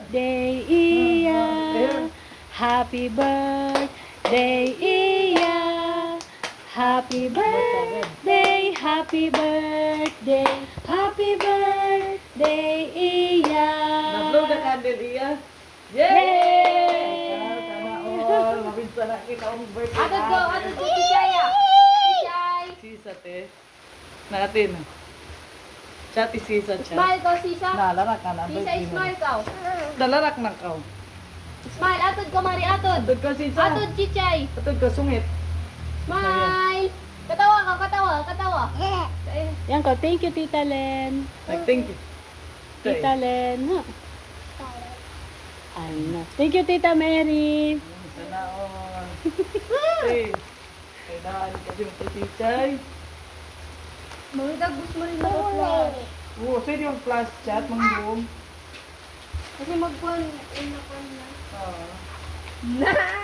birthday, Iya. Happy birthday, Iya. Happy birthday, happy birthday, happy birthday, Iya. Nablo na candle iya. Yay! Sana all. Mabinsa na kita ang birthday. Atod go, si Chaya. Si Chay. Sisa te. Natin. Chati sisa chat. Smile ko, Sisa. Nalarak ka na. Sisa, smile ka. Nalarak na ka. Smile, atod ko, Mari, atod. Atod ka sisa. Atod, si Chay. Atod ka sungit. Smile. Katawa ka, katawa. Eh, Yan ko, thank you, Tita Len. Thank you. Tita Len. Ha? Ano? Thank you, Tita Mary. Sana all. Hey. Kailangan kasi yung patichay. Mga gusto mo rin mag-flash. Oo, pwede yung flash chat, mang boom. Kasi mag-phone, na. Ah. Na!